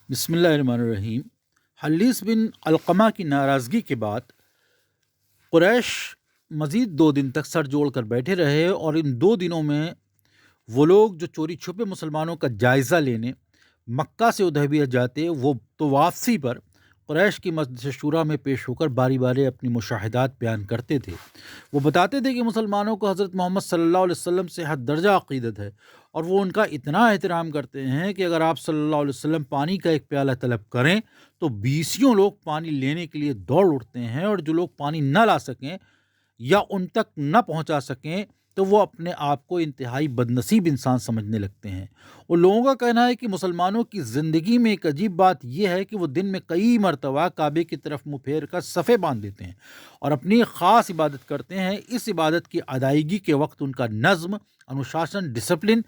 بسم اللہ الرحمن الرحیم۔ حلیس بن علقمہ کی ناراضگی کے بعد قریش مزید 2 دن تک سر جوڑ کر بیٹھے رہے، اور ان 2 دنوں میں وہ لوگ جو چوری چھپے مسلمانوں کا جائزہ لینے مکہ سے حدیبیہ جاتے، وہ تو واپسی پر قریش کی مجلس شورا میں پیش ہو کر باری باری اپنی مشاہدات بیان کرتے تھے۔ وہ بتاتے تھے کہ مسلمانوں کو حضرت محمد صلی اللہ علیہ وسلم سے حد درجہ عقیدت ہے، اور وہ ان کا اتنا احترام کرتے ہیں کہ اگر آپ صلی اللہ علیہ وسلم پانی کا ایک پیالہ طلب کریں تو 20 لوگ پانی لینے کے لیے دوڑ اٹھتے ہیں، اور جو لوگ پانی نہ لا سکیں یا ان تک نہ پہنچا سکیں تو وہ اپنے آپ کو انتہائی بدنصیب انسان سمجھنے لگتے ہیں۔ اور لوگوں کا کہنا ہے کہ مسلمانوں کی زندگی میں ایک عجیب بات یہ ہے کہ وہ دن میں کئی مرتبہ کعبے کی طرف منہ پھیر کر صفے باندھ دیتے ہیں اور اپنی خاص عبادت کرتے ہیں۔ اس عبادت کی ادائیگی کے وقت ان کا نظم، انوشاسن، ڈسپلن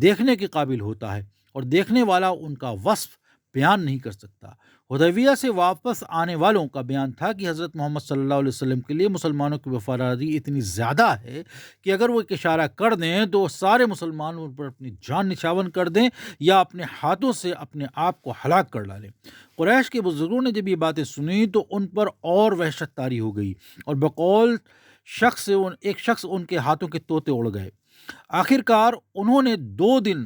دیکھنے کے قابل ہوتا ہے، اور دیکھنے والا ان کا وصف بیان نہیں کر سکتا۔ حدیبیہ سے واپس آنے والوں کا بیان تھا کہ حضرت محمد صلی اللہ علیہ وسلم کے لیے مسلمانوں کی وفاداری اتنی زیادہ ہے کہ اگر وہ ایک اشارہ کر دیں تو سارے مسلمان ان پر اپنی جان نشاور کر دیں یا اپنے ہاتھوں سے اپنے آپ کو ہلاک کر ڈالیں۔ قریش کے بزرگوں نے جب یہ باتیں سنی تو ان پر اور وحشت طاری ہو گئی، اور بقول ایک شخص ان کے ہاتھوں کے طوطے اڑ گئے۔ آخر کار انہوں نے 2 دن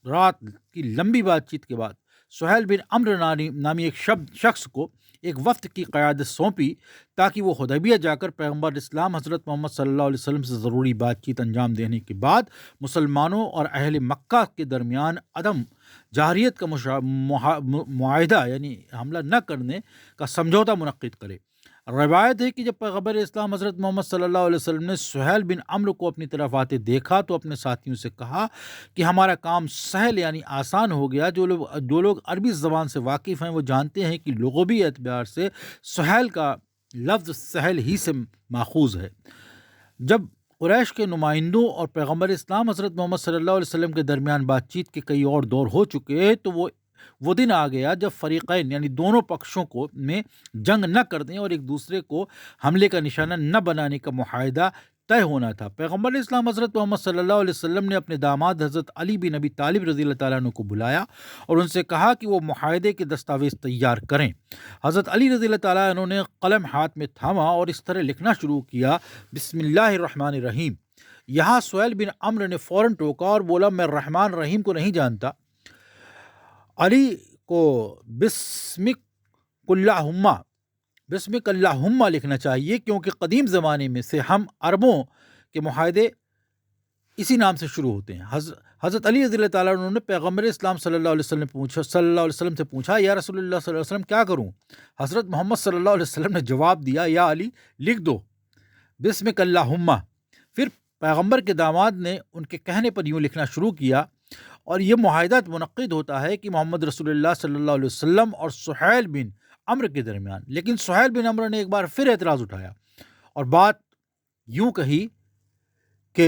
رات کی لمبی بات چیت کے بعد سہیل بن عمرو نامی ایک شخص کو ایک وفد کی قیادت سونپی تاکہ وہ حدیبیہ جا کر پیغمبر اسلام حضرت محمد صلی اللہ علیہ وسلم سے ضروری بات چیت انجام دینے کے بعد مسلمانوں اور اہل مکہ کے درمیان عدم جارحیت کا معاہدہ یعنی حملہ نہ کرنے کا سمجھوتا منعقد کرے۔ روایت ہے کہ جب پیغمبر اسلام حضرت محمد صلی اللہ علیہ وسلم نے سہیل بن عمرو کو اپنی طرف آتے دیکھا تو اپنے ساتھیوں سے کہا کہ ہمارا کام سہل یعنی آسان ہو گیا۔ جو لوگ عربی زبان سے واقف ہیں وہ جانتے ہیں کہ لغوی اعتبار سے سہیل کا لفظ سہل ہی سے ماخوذ ہے۔ جب قریش کے نمائندوں اور پیغمبر اسلام حضرت محمد صلی اللہ علیہ وسلم کے درمیان بات چیت کے کئی اور دور ہو چکے تو وہ دن آ گیا جب فریقین یعنی دونوں پکشوں کو میں جنگ نہ کر دیں اور ایک دوسرے کو حملے کا نشانہ نہ بنانے کا معاہدہ طے ہونا تھا۔ پیغمبر اسلام حضرت محمد صلی اللہ علیہ وسلم نے اپنے داماد حضرت علی بن ابی طالب رضی اللہ تعالیٰ عنہ کو بلایا اور ان سے کہا کہ وہ معاہدے کے دستاویز تیار کریں۔ حضرت علی رضی اللہ تعالیٰ عنہ نے قلم ہاتھ میں تھاما اور اس طرح لکھنا شروع کیا، بسم اللہ الرحمن الرحیم۔ یہاں سہیل بن عمرو نے فوراً ٹوکا اور بولا، میں رحمان رحیم کو نہیں جانتا۔ علی کو بسمک اللہم لکھنا چاہیے، کیونکہ قدیم زمانے میں سے ہم عربوں کے معاہدے اسی نام سے شروع ہوتے ہیں۔ حضرت علی رضی اللہ تعالیٰ عنہ نے پیغمبر اسلام صلی اللہ علیہ وسلم سے پوچھا، یا رسول اللہ صلی اللہ علیہ وسلم کیا کروں؟ حضرت محمد صلی اللہ علیہ وسلم نے جواب دیا، یا علی لکھ دو بسمک اللہم۔ پھر پیغمبر کے داماد نے ان کے کہنے پر یوں لکھنا شروع کیا، اور یہ معاہدہ منعقد ہوتا ہے کہ محمد رسول اللہ صلی اللہ علیہ وسلم اور سہیل بن عمرو کے درمیان۔ لیکن سہیل بن عمرو نے ایک بار پھر اعتراض اٹھایا اور بات یوں کہی کہ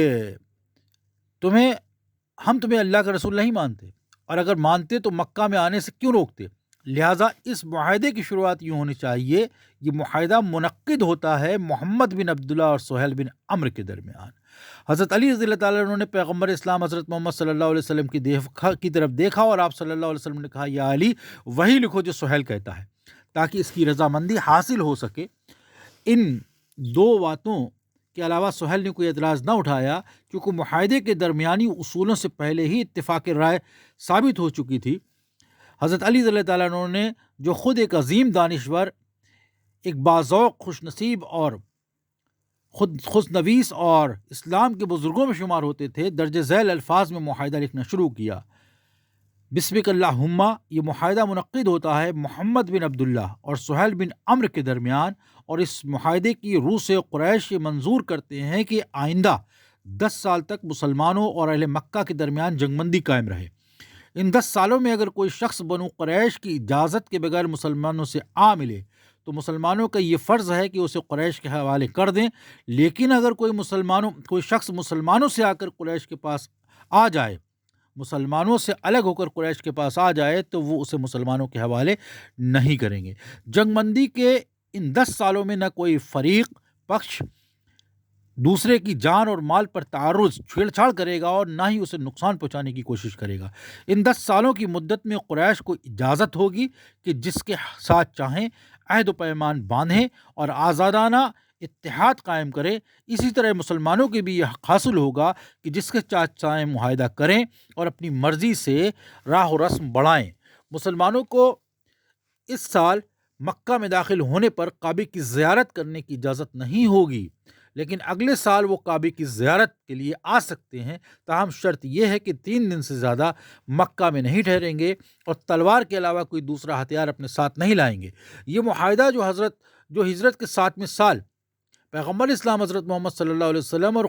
ہم تمہیں اللہ کا رسول نہیں مانتے، اور اگر مانتے تو مکہ میں آنے سے کیوں روکتے؟ لہٰذا اس معاہدے کی شروعات یوں ہونی چاہیے، یہ معاہدہ منعقد ہوتا ہے محمد بن عبداللہ اور سہیل بن عمرو کے درمیان۔ حضرت علی رضی اللہ تعالیٰ عنہ نے پیغمبر اسلام حضرت محمد صلی اللہ علیہ وسلم کی طرف دیکھا اور آپ صلی اللہ علیہ وسلم نے کہا، یا علی وہی لکھو جو سہیل کہتا ہے، تاکہ اس کی رضامندی حاصل ہو سکے۔ ان 2 باتوں کے علاوہ سہیل نے کوئی اعتراض نہ اٹھایا، کیونکہ معاہدے کے درمیانی اصولوں سے پہلے ہی اتفاق رائے ثابت ہو چکی تھی۔ حضرت علی رضی اللہ تعالیٰ عنہ نے جو خود ایک عظیم دانشور، ایک باذوق، خوش نصیب اور خود نویس اور اسلام کے بزرگوں میں شمار ہوتے تھے، درج ذیل الفاظ میں معاہدہ لکھنا شروع کیا، بسمک اللہم۔ یہ معاہدہ منعقد ہوتا ہے محمد بن عبداللہ اور سہیل بن عمرو کے درمیان، اور اس معاہدے کی روح سے قریش یہ منظور کرتے ہیں کہ آئندہ 10 سال تک مسلمانوں اور اہل مکہ کے درمیان جنگ بندی قائم رہے۔ ان 10 سالوں میں اگر کوئی شخص بنو قریش کی اجازت کے بغیر مسلمانوں سے آ ملے تو مسلمانوں کا یہ فرض ہے کہ اسے قریش کے حوالے کر دیں، لیکن اگر کوئی شخص مسلمانوں سے آ کر قریش کے پاس آ جائے، مسلمانوں سے الگ ہو کر قریش کے پاس آ جائے تو وہ اسے مسلمانوں کے حوالے نہیں کریں گے۔ جنگ بندی کے ان 10 سالوں میں نہ کوئی فریق پکش دوسرے کی جان اور مال پر تعرض چھیڑ چھاڑ کرے گا اور نہ ہی اسے نقصان پہنچانے کی کوشش کرے گا۔ ان 10 سالوں کی مدت میں قریش کو اجازت ہوگی کہ جس کے ساتھ چاہیں عہد و پیمان باندھیں اور آزادانہ اتحاد قائم کریں۔ اسی طرح مسلمانوں کے بھی یہ حق حاصل ہوگا کہ جس کے ساتھ چاہیں معاہدہ کریں اور اپنی مرضی سے راہ و رسم بڑھائیں۔ مسلمانوں کو اس سال مکہ میں داخل ہونے پر کعبے کی زیارت کرنے کی اجازت نہیں ہوگی، لیکن اگلے سال وہ کعبے کی زیارت کے لیے آ سکتے ہیں، تاہم شرط یہ ہے کہ 3 دن سے زیادہ مکہ میں نہیں ٹھہریں گے اور تلوار کے علاوہ کوئی دوسرا ہتھیار اپنے ساتھ نہیں لائیں گے۔ یہ معاہدہ جو ہجرت کے 7ویں سال پیغمبر اسلام حضرت محمد صلی اللہ علیہ وسلم اور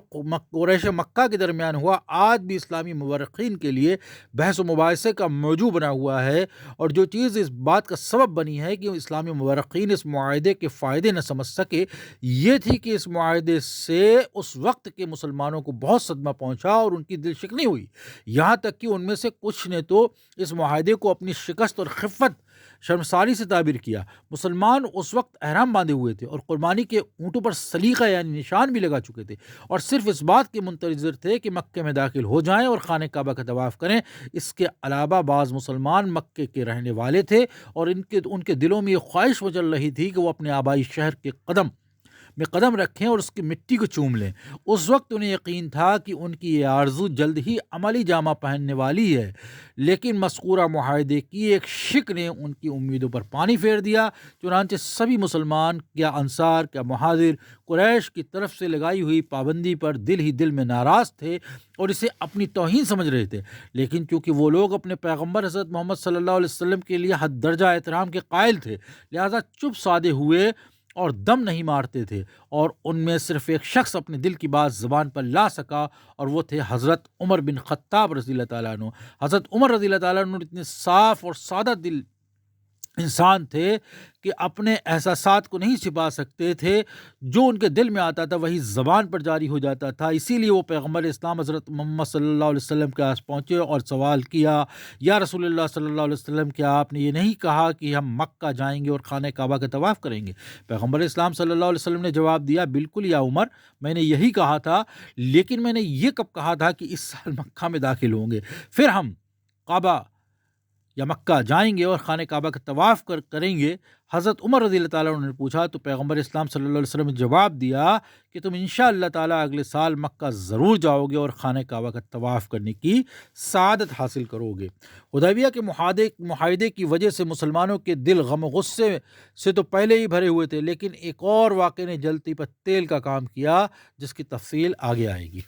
قریش مکہ کے درمیان ہوا، آج بھی اسلامی مورخین کے لیے بحث و مباحثے کا موضوع بنا ہوا ہے، اور جو چیز اس بات کا سبب بنی ہے کہ اسلامی مورخین اس معاہدے کے فائدے نہ سمجھ سکے، یہ تھی کہ اس معاہدے سے اس وقت کے مسلمانوں کو بہت صدمہ پہنچا اور ان کی دل شکنی ہوئی، یہاں تک کہ ان میں سے کچھ نے تو اس معاہدے کو اپنی شکست اور خفت شرمساری سے تعبیر کیا۔ مسلمان اس وقت احرام باندھے ہوئے تھے اور قربانی کے اونٹوں پر سلیقہ یعنی نشان بھی لگا چکے تھے، اور صرف اس بات کے منتظر تھے کہ مکے میں داخل ہو جائیں اور خانہ کعبہ کا طواف کریں۔ اس کے علاوہ بعض مسلمان مکے کے رہنے والے تھے اور ان کے دلوں میں یہ خواہش مچل رہی تھی کہ وہ اپنے آبائی شہر کے قدم رکھیں اور اس کی مٹی کو چوم لیں۔ اس وقت انہیں یقین تھا کہ ان کی یہ آرزو جلد ہی عملی جامہ پہننے والی ہے، لیکن مذکورہ معاہدے کی ایک شک نے ان کی امیدوں پر پانی پھیر دیا۔ چنانچہ سبھی مسلمان، کیا انصار کیا مہاجر، قریش کی طرف سے لگائی ہوئی پابندی پر دل ہی دل میں ناراض تھے اور اسے اپنی توہین سمجھ رہے تھے، لیکن چونکہ وہ لوگ اپنے پیغمبر حضرت محمد صلی اللہ علیہ وسلم کے لیے حد درجہ احترام کے قائل تھے، لہذا چپ سادے ہوئے اور دم نہیں مارتے تھے، اور ان میں صرف ایک شخص اپنے دل کی بات زبان پر لا سکا، اور وہ تھے حضرت عمر بن خطاب رضی اللہ تعالیٰ عنہ۔ حضرت عمر رضی اللہ تعالیٰ عنہ اتنے صاف اور سادہ دل انسان تھے کہ اپنے احساسات کو نہیں چھپا سکتے تھے، جو ان کے دل میں آتا تھا وہی زبان پر جاری ہو جاتا تھا۔ اسی لیے وہ پیغمبر اسلام حضرت محمد صلی اللہ علیہ وسلم کے پاس پہنچے اور سوال کیا، یا رسول اللہ صلی اللہ علیہ وسلم، کیا آپ نے یہ نہیں کہا کہ ہم مکہ جائیں گے اور خانہ کعبہ کا طواف کریں گے؟ پیغمبر اسلام صلی اللہ علیہ وسلم نے جواب دیا، بالکل یا عمر، میں نے یہی کہا تھا، لیکن میں نے یہ کب کہا تھا کہ اس سال مکہ میں داخل ہوں گے، پھر ہم کعبہ یا مکہ جائیں گے اور خانہ کعبہ کا طواف کریں گے؟ حضرت عمر رضی اللہ تعالیٰ عنہ نے پوچھا تو پیغمبر اسلام صلی اللہ علیہ وسلم نے جواب دیا کہ تم انشاءاللہ تعالیٰ اگلے سال مکہ ضرور جاؤ گے اور خانہ کعبہ کا طواف کرنے کی سعادت حاصل کرو گے۔ حدیبیہ کے معاہدے کی وجہ سے مسلمانوں کے دل غم و غصے سے تو پہلے ہی بھرے ہوئے تھے، لیکن ایک اور واقعے نے جلتی پر تیل کا کام کیا، جس کی تفصیل آگے آئے گی۔